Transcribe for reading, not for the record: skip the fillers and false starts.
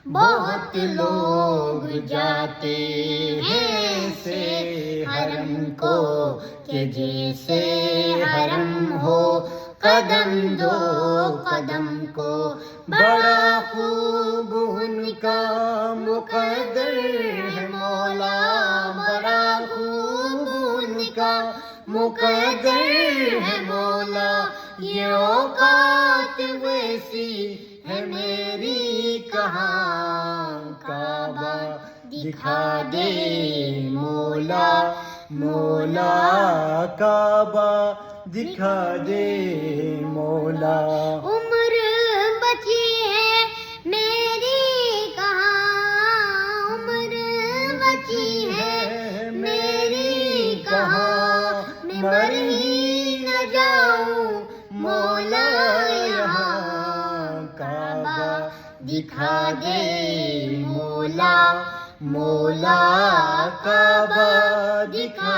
بہت لوگ جاتے ہیں سے حرم کو کہ جیسے حرم ہو قدم دو قدم کو، بڑا خوب ان کا مقدر ہے مولا، بڑا خوب ان کا مقدر ہے مولا، یہ اوقات ویسی ہے میری کہاں، کعبہ دکھا دے مولا، مولا کعبہ دکھا دے مولا۔ عمر بچی ہے میری کہاں، عمر بچی ہے میری کہاں، میں مر ہی نہ جاؤں مولا یہاں، کعبہ دکھا دے مولا، مولا کعبہ دکھا